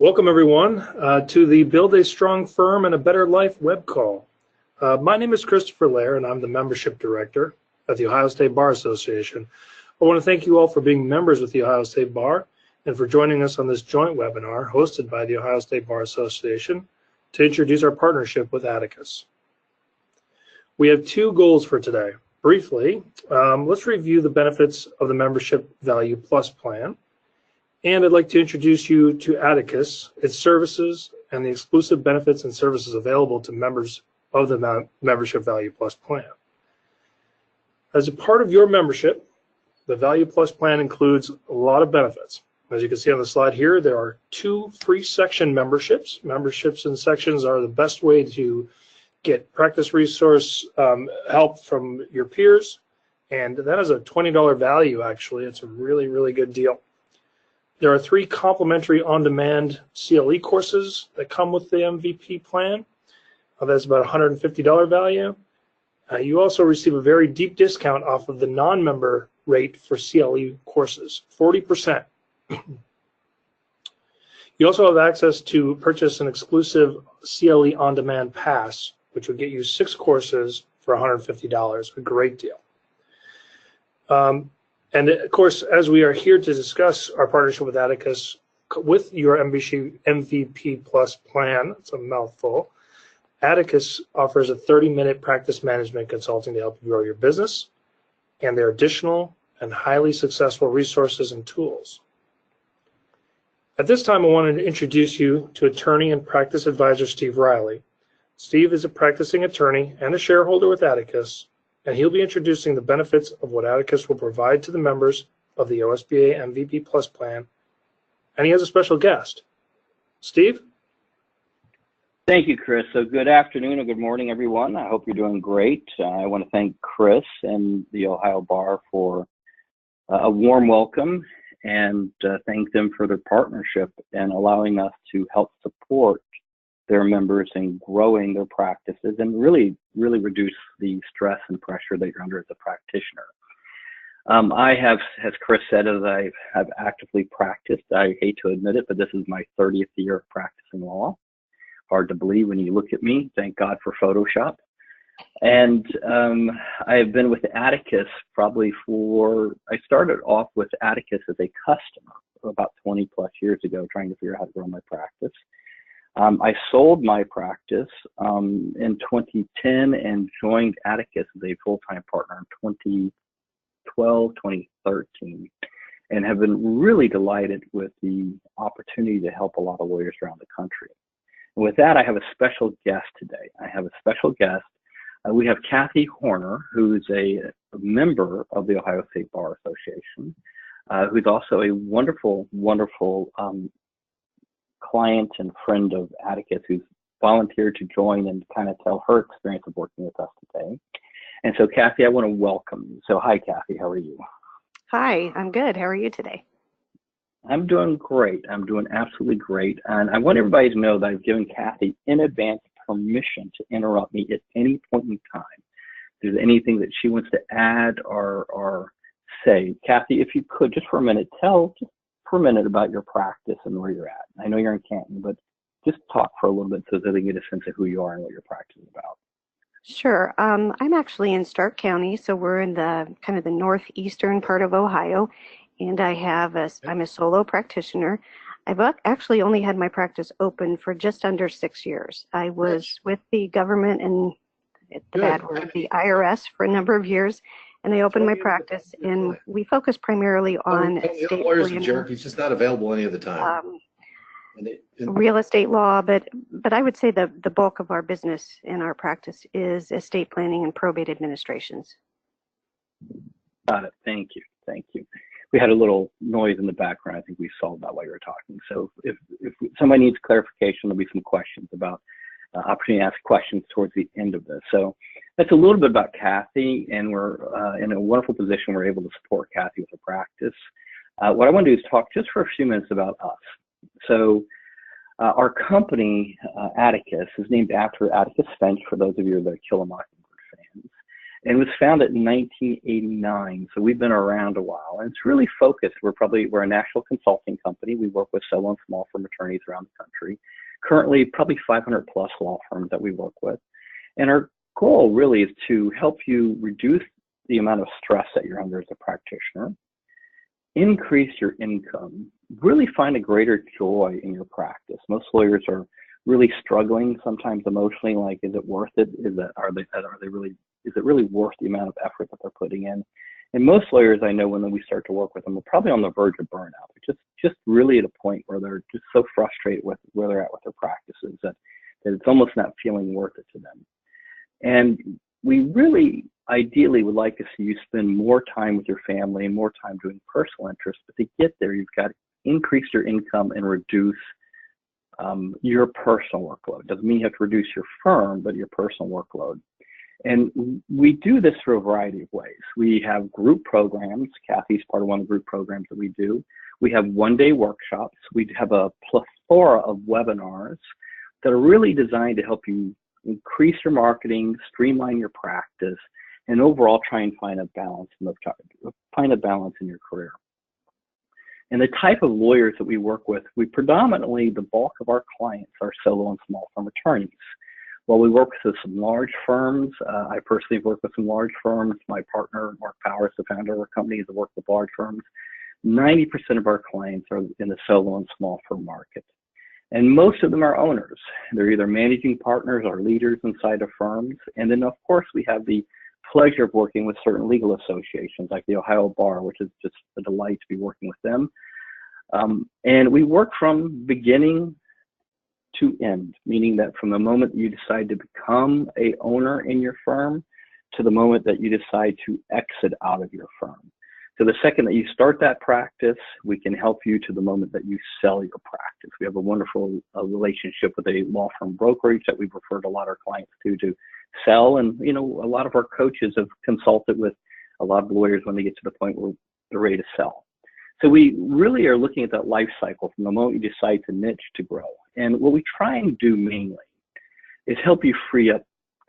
Welcome, everyone, to the Build a Strong Firm and a Better Life web call. My name is Christopher Lair, and I'm the Membership Director at the Ohio State Bar Association. I want to thank you all for being members with the Ohio State Bar and for joining us on this joint webinar hosted by the Ohio State Bar Association to introduce our partnership with Atticus. We have two goals for today. Briefly, let's review the benefits of the Membership Value Plus plan. And I'd like to introduce you to Atticus, its services, and the exclusive benefits and services available to members of the Membership Value Plus plan. As a part of your membership, the Value Plus plan includes a lot of benefits. As you can see on the slide here, there are 2 free section memberships. Memberships and sections are the best way to get practice resource help from your peers, and that is a $20 value, actually. It's a really, really good deal. There are 3 complimentary on-demand CLE courses that come with the MVP plan. That's about a $150 value. You also receive a very deep discount off of the non-member rate for CLE courses, 40%. You also have access to purchase an exclusive CLE on-demand pass, which would get you 6 courses for $150, a great deal. And of course, as we are here to discuss our partnership with Atticus with your MVP Plus plan, it's a mouthful, Atticus offers a 30-minute practice management consulting to help you grow your business and their additional and highly successful resources and tools. At this time, I wanted to introduce you to attorney and practice advisor Steve Riley. Steve is a practicing attorney and a shareholder with Atticus, and he'll be introducing the benefits of what Atticus will provide to the members of the OSBA MVP Plus plan, and he has a special guest. Steve? Thank you, Chris. So good afternoon or good morning, everyone. I hope you're doing great. I want to thank Chris and the Ohio Bar for a warm welcome and thank them for their partnership and allowing us to help support their members in growing their practices and really reduce the stress and pressure that you're under as a practitioner. I have, as Chris said, as I have actively practiced, I hate to admit it, but this is my 30th year of practicing law. Hard to believe when you look at me, thank God for Photoshop. And I have been with Atticus probably I started off with Atticus as a customer about 20 plus years ago, trying to figure out how to grow my practice. I sold my practice in 2010 and joined Atticus as a full-time partner in 2012, 2013, and have been really delighted with the opportunity to help a lot of lawyers around the country. And with that, I have a special guest today. We have Kathy Horner, who's a member of the Ohio State Bar Association, who's also a wonderful client and friend of Atticus, who's volunteered to join and kind of tell her experience of working with us today. And so, Kathy, I want to welcome you. So, hi, Kathy. How are you? Hi, I'm good. How are you today? I'm doing great. I'm doing absolutely great. And I want everybody to know that I've given Kathy in advance permission to interrupt me at any point in time. If there's anything that she wants to add or say, Kathy, if you could, just for a minute, about your practice and where you're at. I know you're in Canton, but just talk for a little bit so that they get a sense of who you are and what your practice is about. Sure. I'm actually in Stark County, so we're in the kind of the northeastern part of Ohio, and I'm a solo practitioner. I've actually only had my practice open for just under 6 years. I was with the government and the bad word, the IRS for a number of years, and I opened my practice, and we focus primarily on estate lawyer's a jerk. He's just not available any of the time. Real estate law, but I would say the bulk of our business in our practice is estate planning and probate administrations. Got it. Thank you. We had a little noise in the background. I think we solved that while you were talking. So if somebody needs clarification, there'll be some questions about opportunity to ask questions towards the end of this. So that's a little bit about Kathy, and we're in a wonderful position. We're able to support Kathy with her practice. What I want to do is talk just for a few minutes about us. So our company, Atticus, is named after Atticus Finch, for those of you that are Kill a Mockingbird fans. and was founded in 1989. So we've been around a while, and it's really focused. We're a national consulting company. We work with solo and small firm attorneys around the country. Currently, probably 500 plus law firms that we work with. And our goal really is to help you reduce the amount of stress that you're under as a practitioner, increase your income, really find a greater joy in your practice. Most lawyers are really struggling sometimes emotionally, like, is it worth it? Is it really worth the amount of effort that they're putting in? And most lawyers I know, when we start to work with them, are probably on the verge of burnout. They're just really at a point where they're just so frustrated with where they're at with their practices that it's almost not feeling worth it to them. And we really ideally would like to see you spend more time with your family and more time doing personal interests. But to get there, you've got to increase your income and reduce your personal workload. Doesn't mean you have to reduce your firm, but your personal workload. And we do this through a variety of ways. We have group programs. Kathy's part of one of the group programs that we do. We have one-day workshops. We have a plethora of webinars that are really designed to help you increase your marketing, streamline your practice, and overall try and find a balance in your career. And the type of lawyers that we work with, the bulk of our clients are solo and small firm attorneys. While we work with some large firms, I personally work with some large firms. My partner, Mark Powers, the founder of our company, has worked with large firms. 90% of our clients are in the solo and small firm market. And most of them are owners. They're either managing partners or leaders inside of firms. And then, of course, we have the pleasure of working with certain legal associations like the Ohio Bar, which is just a delight to be working with them. And we work from beginning to end, meaning that from the moment you decide to become a owner in your firm to the moment that you decide to exit out of your firm. So the second that you start that practice, we can help you to the moment that you sell your practice. We have a wonderful relationship with a law firm brokerage that we've referred a lot of our clients to sell. And, you know, a lot of our coaches have consulted with a lot of lawyers when they get to the point where they're ready to sell. So we really are looking at that life cycle from the moment you decide to niche to grow. And what we try and do mainly is help you free up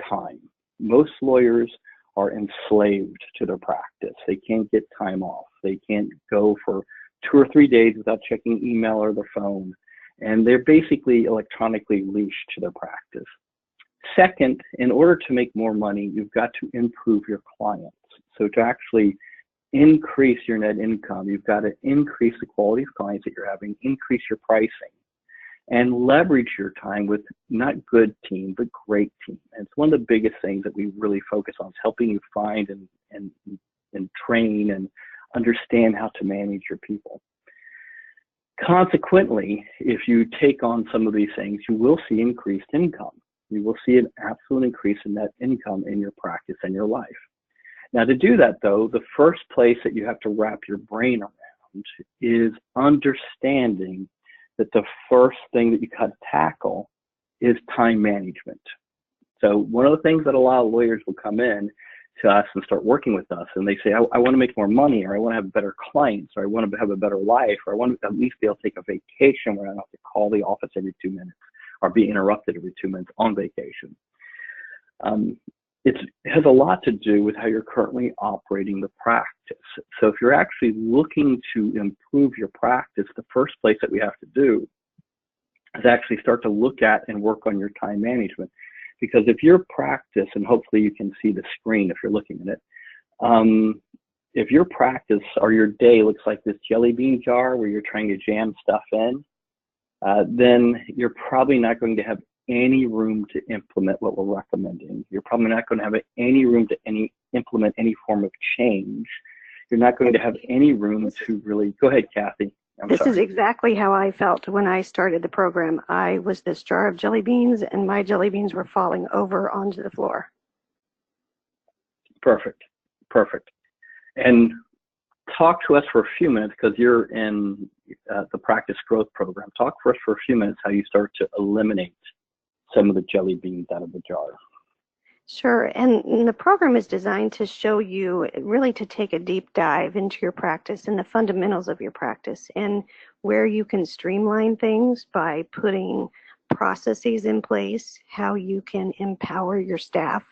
time. Most lawyers are enslaved to their practice. They can't get time off. They can't go for 2 or 3 days without checking email or their phone. And they're basically electronically leashed to their practice. Second, in order to make more money, you've got to improve your clients. So to actually increase your net income, you've got to increase the quality of clients that you're having, increase your pricing, and leverage your time with not good team, but great team. And it's one of the biggest things that we really focus on, is helping you find and train and understand how to manage your people. Consequently, if you take on some of these things, you will see increased income. You will see an absolute increase in net income in your practice and your life. Now, to do that, though, the first place that you have to wrap your brain around is understanding that the first thing that you got to tackle is time management. So one of the things that a lot of lawyers will come in to us and start working with us, and they say, I want to make more money, or I want to have better clients, or I want to have a better life, or I want to at least be able to take a vacation where I don't have to call the office every 2 minutes or be interrupted every 2 minutes on vacation. It has a lot to do with how you're currently operating the practice. So if you're actually looking to improve your practice, the first place that we have to do is actually start to look at and work on your time management. Because if your practice, and hopefully you can see the screen if you're looking at it, if your practice or your day looks like this jelly bean jar where you're trying to jam stuff in, then you're probably not going to have any room to implement what we're recommending. You're probably not going to have any room to implement any form of change. You're not going to have any room to really, go ahead, Kathy. This is exactly how I felt when I started the program. I was this jar of jelly beans, and my jelly beans were falling over onto the floor. Perfect, perfect. And talk to us for a few minutes, because you're in the Practice Growth Program. Talk for us for a few minutes how you start to eliminate some of the jelly beans out of the jar. Sure, and the program is designed to show you, really to take a deep dive into your practice and the fundamentals of your practice, and where you can streamline things by putting processes in place, how you can empower your staff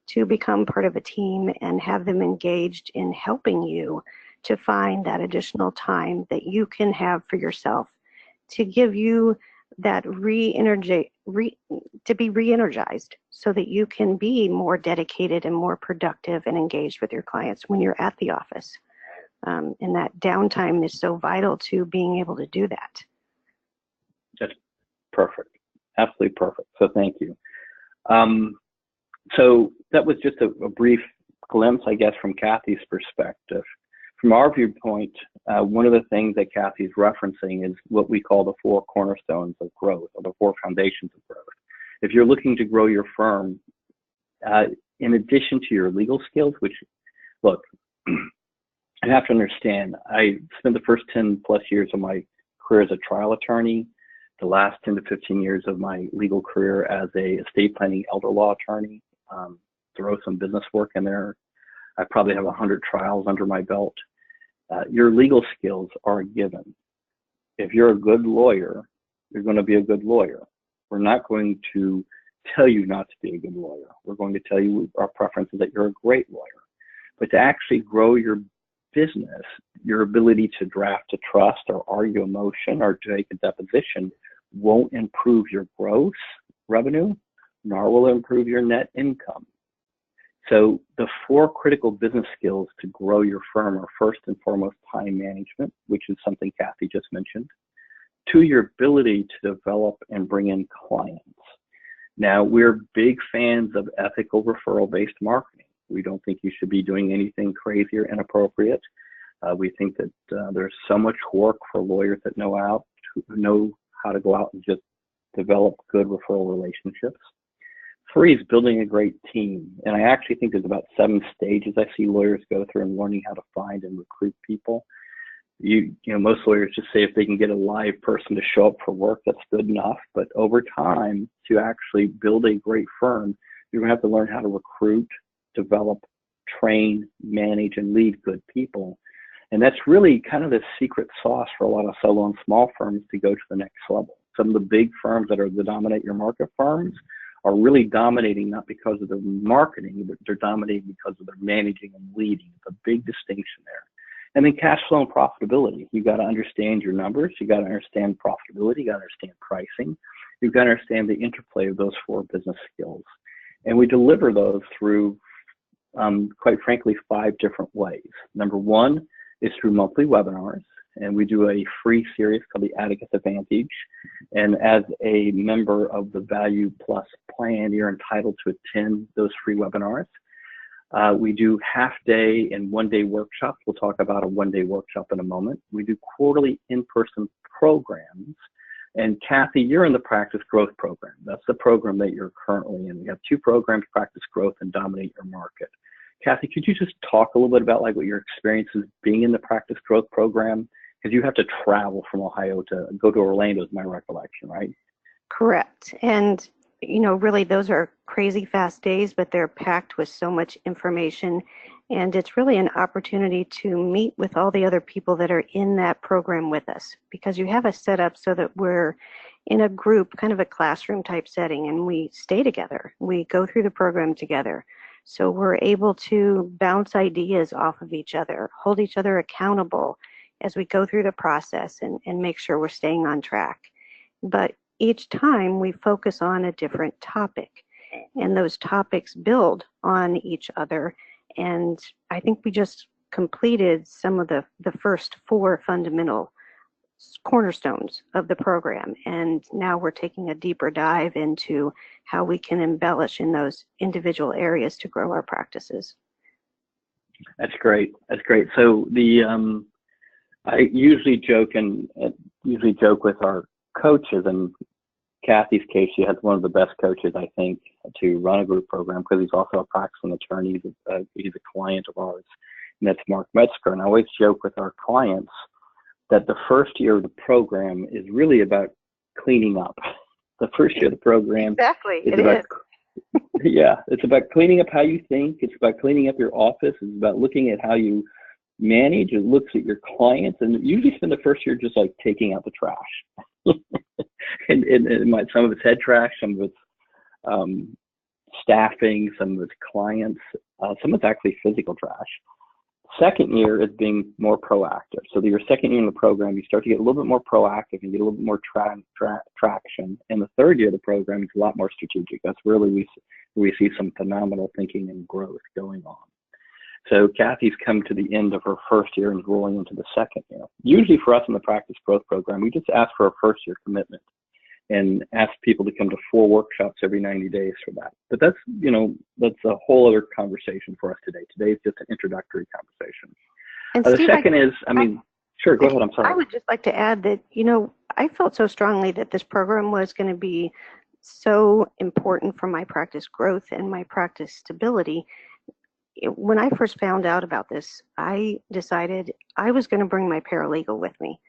to become part of a team and have them engaged in helping you to find that additional time that you can have for yourself, to give you that to be re-energized so that you can be more dedicated and more productive and engaged with your clients when you're at the office. And that downtime is so vital to being able to do that. That's perfect. Absolutely perfect. So thank you. So that was just a brief glimpse, I guess, from Kathy's perspective. From our viewpoint, one of the things that Kathy's referencing is what we call the 4 cornerstones of growth, or the 4 foundations of growth. If you're looking to grow your firm, in addition to your legal skills, which, look, you have to understand, I spent the first 10 plus years of my career as a trial attorney, the last 10 to 15 years of my legal career as a estate planning elder law attorney, throw some business work in there. I probably have 100 trials under my belt. Your legal skills are a given. If you're a good lawyer, you're going to be a good lawyer. We're not going to tell you not to be a good lawyer. We're going to tell you our preference is that you're a great lawyer. But to actually grow your business, your ability to draft a trust or argue a motion or to take a deposition won't improve your gross revenue, nor will it improve your net income. So the 4 critical business skills to grow your firm are first and foremost time management, which is something Kathy just mentioned, 2, your ability to develop and bring in clients. Now, we're big fans of ethical referral-based marketing. We don't think you should be doing anything crazy or inappropriate. We think that there's so much work for lawyers that know how to go out and just develop good referral relationships. 3 is building a great team. And I actually think there's about 7 stages I see lawyers go through in learning how to find and recruit people. You know, most lawyers just say if they can get a live person to show up for work, that's good enough. But over time, to actually build a great firm, you're going to have to learn how to recruit, develop, train, manage, and lead good people. And that's really kind of the secret sauce for a lot of solo and small firms to go to the next level. Some of the big firms that are the dominate your market firms are really dominating not because of their marketing, but they're dominating because of their managing and leading. It's a big distinction there. And then cash flow and profitability. You've got to understand your numbers. You've got to understand profitability. You've got to understand pricing. You've got to understand the interplay of those 4 business skills. And we deliver those through, quite frankly, 5 different ways. Number 1 is through monthly webinars. And we do a free series called the Atticus Advantage. And as a member of the Value Plus plan, you're entitled to attend those free webinars. We do half-day and one-day workshops. We'll talk about a one-day workshop in a moment. We do quarterly in-person programs. And Kathy, you're in the Practice Growth Program. That's the program that you're currently in. We have 2 programs, Practice Growth and Dominate Your Market. Kathy, could you just talk a little bit about like what your experience is being in the Practice Growth Program? Because you have to travel from Ohio to go to Orlando, is my recollection, right? Correct. And, you know, really those are crazy fast days, but they're packed with so much information. And it's really an opportunity to meet with all the other people that are in that program with us, because you have us set up so that we're in a group, kind of a classroom type setting, and we stay together. We go through the program together. So we're able to bounce ideas off of each other, hold each other accountable as we go through the process and make sure we're staying on track. But each time we focus on a different topic, and those topics build on each other. And I think we just completed some of the first 4 fundamental cornerstones of the program. And now we're taking a deeper dive into how we can embellish in those individual areas to grow our practices. That's great. That's great. So I usually joke with our coaches, and Kathy's case, she has one of the best coaches, I think, to run a group program, because he's also a practicing attorney. He's a client of ours, and that's Mark Metzger. And I always joke with our clients that the first year of the program is really about cleaning up. The first year of the program is about, yeah, it's about cleaning up how you think. It's about cleaning up your office. It's about looking at how you manage. It looks at your clients, and usually spend the first year just like taking out the trash. and some of it's head trash, some of it's staffing, some of it's clients, some of it's actually physical trash. Second year is being more proactive. So your second year in the program, you start to get a little bit more proactive and get a little bit more traction. And the third year of the program is a lot more strategic. That's really we see some phenomenal thinking and growth going on. So Kathy's come to the end of her first year and is rolling into the second year. Usually for us in the practice growth program, we just ask for a first year commitment and ask people to come to 4 workshops every 90 days for that. But that's, that's a whole other conversation for us today. Today is just an introductory conversation. And The Steve, second is, sure, go ahead, I'm sorry. I would just like to add that, I felt so strongly that this program was going to be so important for my practice growth and my practice stability. When I first found out about this, I decided I was going to bring my paralegal with me,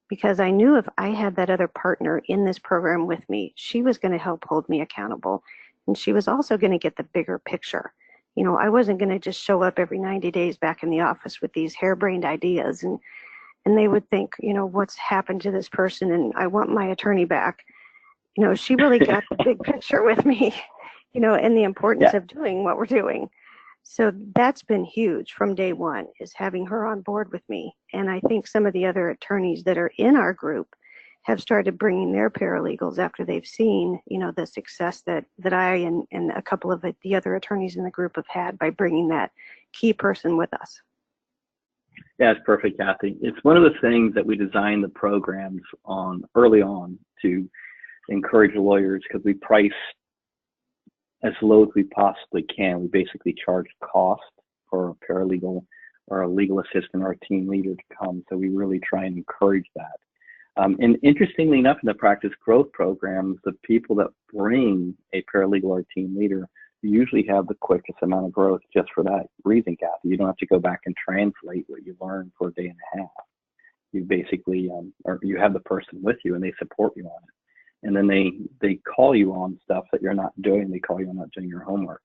because I knew if I had that other partner in this program with me, she was going to help hold me accountable. And she was also going to get the bigger picture. I wasn't going to just show up every 90 days back in the office with these harebrained ideas and they would think, what's happened to this person and I want my attorney back. She really got the big picture with me, and the importance of doing what we're doing. So that's been huge from day one, is having her on board with me. And I think some of the other attorneys that are in our group have started bringing their paralegals after they've seen, the success that I and a couple of the other attorneys in the group have had by bringing that key person with us. Yeah, it's perfect, Kathy. It's one of the things that we designed the programs on early on to encourage lawyers, because we price as low as we possibly can. We basically charge cost for a paralegal or a legal assistant or a team leader to come. So we really try and encourage that. And interestingly enough, in the practice growth programs, the people that bring a paralegal or team leader usually have the quickest amount of growth, just for that reason, Kathy. You don't have to go back and translate what you learned for a day and a half. You basically, or you have the person with you and they support you on it. And then they call you on stuff that you're not doing. They call you on not doing your homework.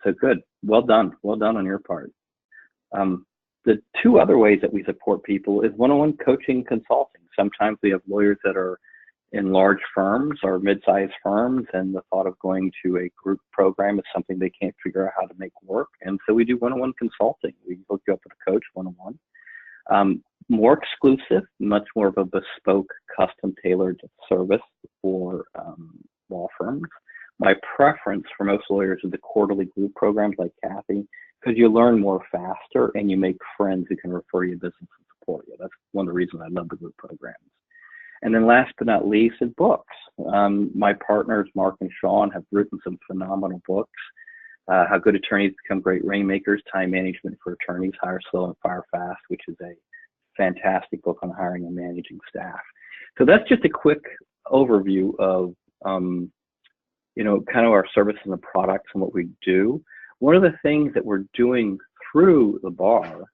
So good. Well done. Well done on your part. The 2 other ways that we support people is one-on-one coaching consulting. Sometimes we have lawyers that are in large firms or mid-sized firms, and the thought of going to a group program is something they can't figure out how to make work. And so we do one-on-one consulting. We hook you up with a coach one-on-one. More exclusive, much more of a bespoke, custom-tailored service for law firms. My preference for most lawyers is the quarterly group programs like Kathy, because you learn more faster and you make friends who can refer you business and support you. That's one of the reasons I love the group programs. And then last but not least is books. My partners, Mark and Sean, have written some phenomenal books. How Good Attorneys Become Great Rainmakers, Time Management for Attorneys, Hire Slow and Fire Fast, which is a fantastic book on hiring and managing staff. So that's just a quick overview of, kind of our services and the products and what we do. One of the things that we're doing through the bar,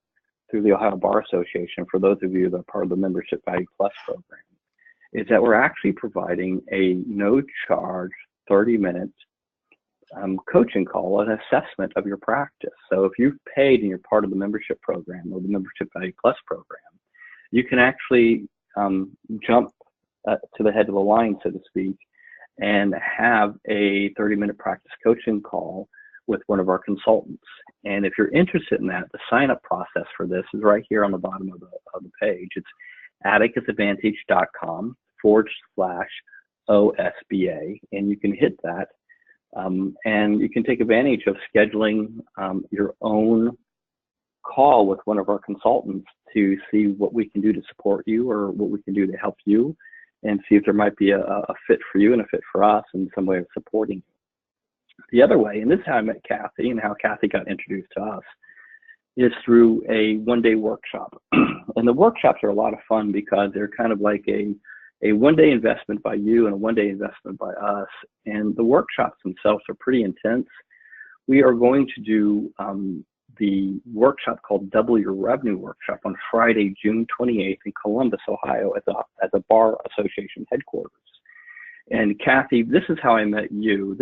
through the Ohio Bar Association, for those of you that are part of the Membership Value Plus program, is that we're actually providing a no-charge 30-minute coaching call, an assessment of your practice. So if you've paid and you're part of the membership program or the Membership Value Plus program, you can actually jump to the head of the line, so to speak, and have a 30-minute practice coaching call with one of our consultants. And if you're interested in that, the sign-up process for this is right here on the bottom of the page. It's atticusadvantage.com/OSBA, and you can hit that. And you can take advantage of scheduling your own call with one of our consultants to see what we can do to support you or what we can do to help you, and see if there might be a fit for you and a fit for us in some way of supporting you. The other way, and this is how I met Kathy and how Kathy got introduced to us, is through a one-day workshop. And the workshops are a lot of fun because they're kind of like a one-day investment by you and a one-day investment by us. And the workshops themselves are pretty intense. We are going to do the workshop called Double Your Revenue Workshop on Friday, June 28th in Columbus, Ohio at the Bar Association headquarters. And Kathy, this is how I met you.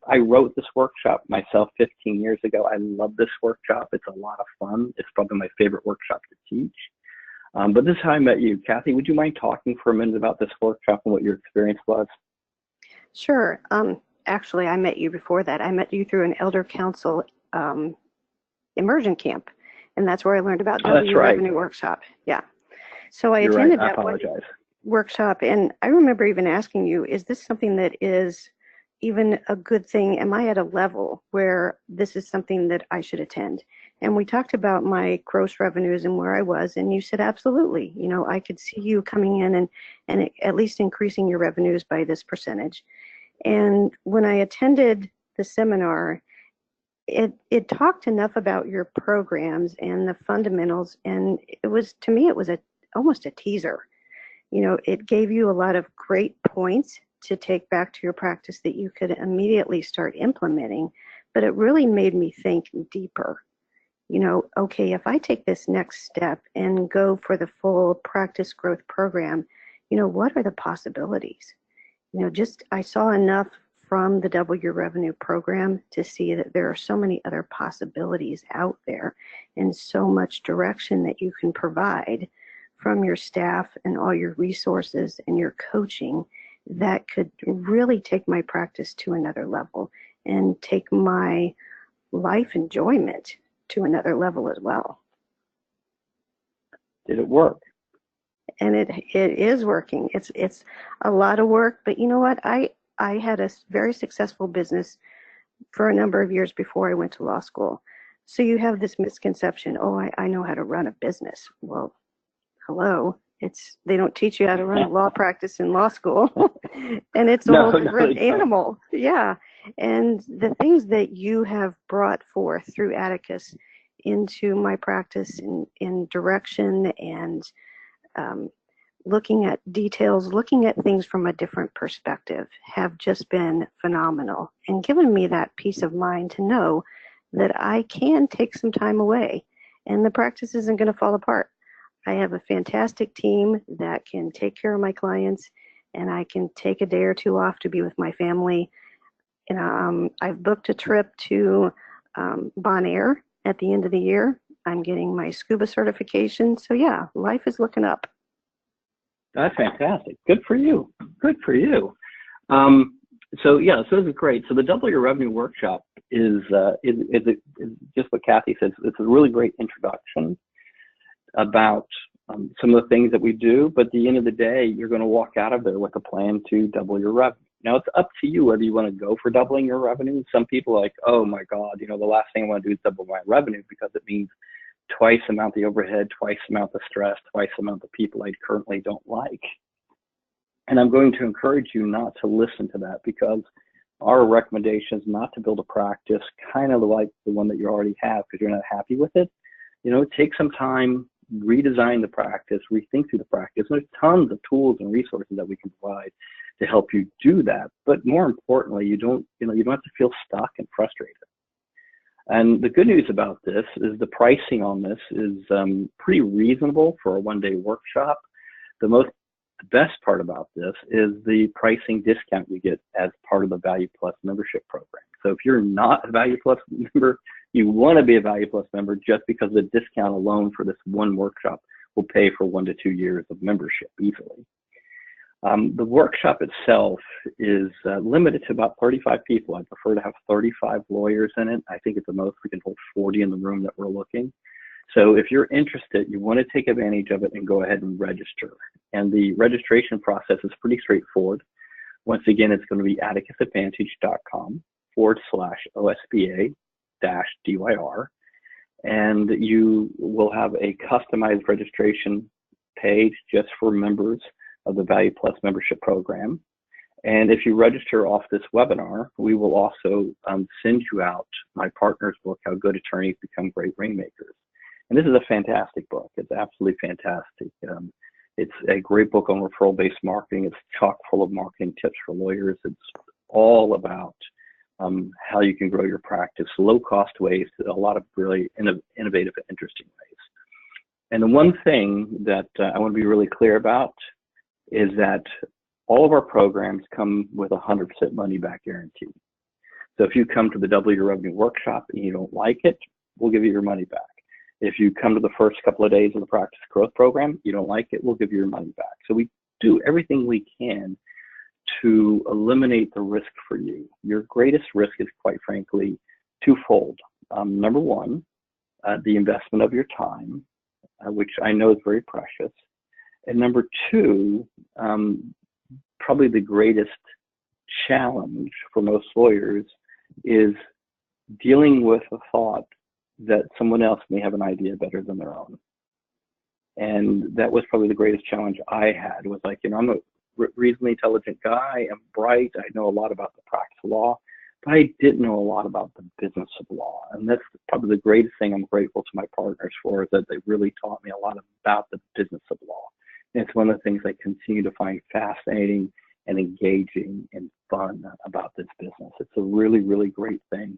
I wrote this workshop myself 15 years ago. I love this workshop. It's a lot of fun. It's probably my favorite workshop to teach. But this is how I met you. Kathy, would you mind talking for a minute about this workshop and what your experience was? Sure. actually, I met you before that. I met you through an elder council immersion camp, and that's where I learned about Oh, that's W right. Revenue Workshop. Yeah. So I You're attended right. I that one apologize. workshop, and I remember even asking you, is this something that is even a good thing? Am I at a level where this is something that I should attend? And we talked about my gross revenues and where I was, and you said absolutely. You know, I could see you coming in and at least increasing your revenues by this percentage. And when I attended the seminar, it talked enough about your programs and the fundamentals, and it was, to me, it was almost a teaser. You know, it gave you a lot of great points to take back to your practice that you could immediately start implementing, but it really made me think deeper. You know, okay, if I take this next step and go for the full practice growth program, you know, what are the possibilities? You know, just I saw enough from the Double Your Revenue program to see that there are so many other possibilities out there and so much direction that you can provide from your staff and all your resources and your coaching that could really take my practice to another level and take my life enjoyment to another level as well. Did it work? And it is working. It's a lot of work, but you know what? I had a very successful business for a number of years before I went to law school. So you have this misconception, oh, I know how to run a business. Well, hello. They don't teach you how to run a law practice in law school. And it's a whole different animal. Yeah. And the things that you have brought forth through Atticus into my practice in direction and looking at details, looking at things from a different perspective have just been phenomenal and given me that peace of mind to know that I can take some time away and the practice isn't going to fall apart. I have a fantastic team that can take care of my clients, and I can take a day or two off to be with my family. And I've booked a trip to Bonaire at the end of the year. I'm getting my scuba certification. So yeah, life is looking up. That's fantastic. Good for you. Good for you. So yeah, so this is great. So the Double Your Revenue Workshop is just what Kathy says. It's a really great introduction about some of the things that we do, but at the end of the day, you're going to walk out of there with a plan to double your revenue. Now, it's up to you whether you want to go for doubling your revenue. Some people are like, oh my God, you know, the last thing I want to do is double my revenue because it means twice the amount of the overhead, twice the amount of stress, twice the amount of people I currently don't like. And I'm going to encourage you not to listen to that because our recommendation is not to build a practice kind of like the one that you already have because you're not happy with it. You know, take some time, redesign the practice, rethink through the practice. There's tons of tools and resources that we can provide to help you do that. But more importantly, you don't have to feel stuck and frustrated. And the good news about this is the pricing on this is pretty reasonable for a one-day workshop. The best part about this is the pricing discount you get as part of the Value Plus membership program. So if you're not a Value Plus member, you want to be a Value Plus member just because the discount alone for this one workshop will pay for 1 to 2 years of membership easily. The workshop itself is limited to about 35 people. I prefer to have 35 lawyers in it. I think at the most we can hold 40 in the room that we're looking. So if you're interested, you want to take advantage of it and go ahead and register. And the registration process is pretty straightforward. Once again, it's going to be atticusadvantage.com/OSBA-DYR. And you will have a customized registration page just for members of the Value Plus membership program. And if you register off this webinar, we will also send you out my partner's book, How Good Attorneys Become Great Rainmakers. And this is a fantastic book. It's absolutely fantastic. It's a great book on referral-based marketing. It's chock full of marketing tips for lawyers. It's all about how you can grow your practice, low-cost ways, a lot of really innovative and interesting ways. And the one thing that I want to be really clear about is that all of our programs come with a 100% money-back guarantee. So if you come to the Double Your Revenue Workshop and you don't like it, we'll give you your money back. If you come to the first couple of days of the Practice Growth Program, you don't like it, we'll give you your money back. So we do everything we can to eliminate the risk for you. Your greatest risk is, quite frankly, twofold. Number one, the investment of your time, which I know is very precious. And number two, probably the greatest challenge for most lawyers is dealing with the thought that someone else may have an idea better than their own. And that was probably the greatest challenge I had, was like, I'm a reasonably intelligent guy, I'm bright, I know a lot about the practice of law, but I didn't know a lot about the business of law. And that's probably the greatest thing I'm grateful to my partners for, is that they really taught me a lot about the business of law. And it's one of the things I continue to find fascinating and engaging and fun about this business. It's a really, really great thing.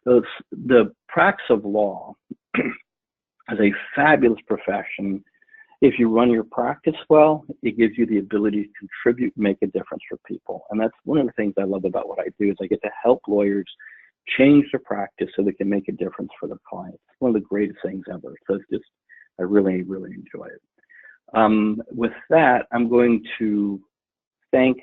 The practice of law is a fabulous profession. If you run your practice well, it gives you the ability to contribute, make a difference for people. And that's one of the things I love about what I do, is I get to help lawyers change their practice so they can make a difference for their clients. It's one of the greatest things ever. So it's just, I really, really enjoy it. With that, I'm going to thank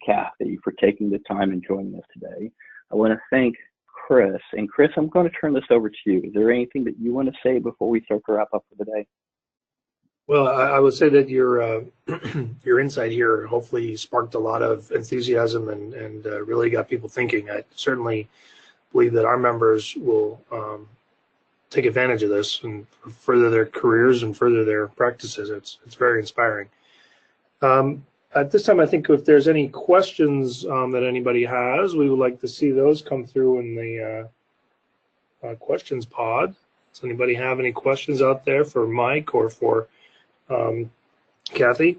Kathy for taking the time and joining us today. I want to thank Chris. And Chris, I'm going to turn this over to you. Is there anything that you want to say before we start to wrap up for the day? Well, I would say that your your insight here hopefully sparked a lot of enthusiasm and really got people thinking. I certainly believe that our members will take advantage of this and further their careers and further their practices. It's very inspiring. At this time, I think if there's any questions that anybody has, we would like to see those come through in the questions pod. Does anybody have any questions out there for Mike or for Kathy?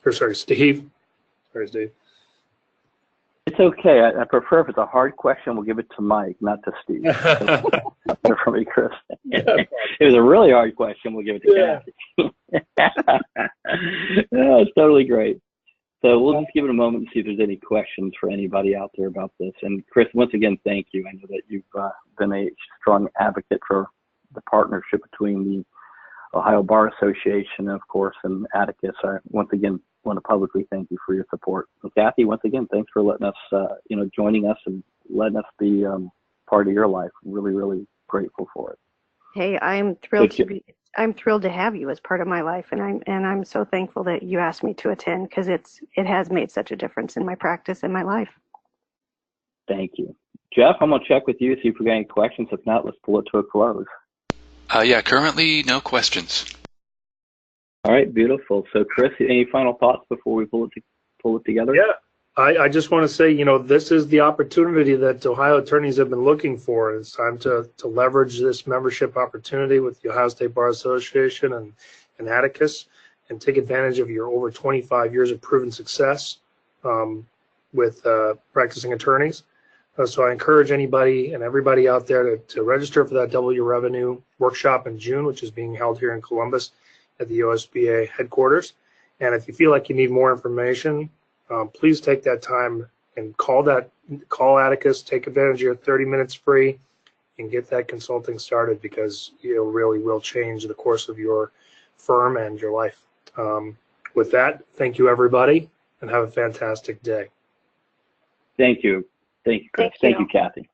Or sorry, Steve. Sorry, Steve. It's okay. I prefer if it's a hard question, we'll give it to Mike, not to Steve. For me, Chris. If it's a really hard question, we'll give it to Kathy. It's totally great. So we'll just give it a moment and see if there's any questions for anybody out there about this. And Chris, once again, thank you. I know that you've been a strong advocate for the partnership between the Ohio Bar Association, of course, and Atticus. I once again want to publicly thank you for your support. And Kathy, once again, thanks for letting us, joining us and letting us be part of your life. Really, really grateful for it. Hey, I'm thrilled to have you as part of my life, and I'm so thankful that you asked me to attend, because it has made such a difference in my practice and my life. Thank you. Jeff, I'm gonna check with you, see if we got any questions. If not, let's pull it to a close. Yeah, currently no questions. All right, beautiful. So Chris, any final thoughts before we pull it together? Yeah, I just want to say, this is the opportunity that Ohio attorneys have been looking for. It's time to leverage this membership opportunity with the Ohio State Bar Association and Atticus, and take advantage of your over 25 years of proven success with practicing attorneys. So I encourage anybody and everybody out there to register for that Double Your Revenue workshop in June, which is being held here in Columbus at the OSBA headquarters. And if you feel like you need more information, please take that time and call Atticus, take advantage of your 30 minutes free, and get that consulting started, because it really will change the course of your firm and your life. With that, thank you, everybody, and have a fantastic day. Thank you. Thank you, Chris. Thank you, Kathy.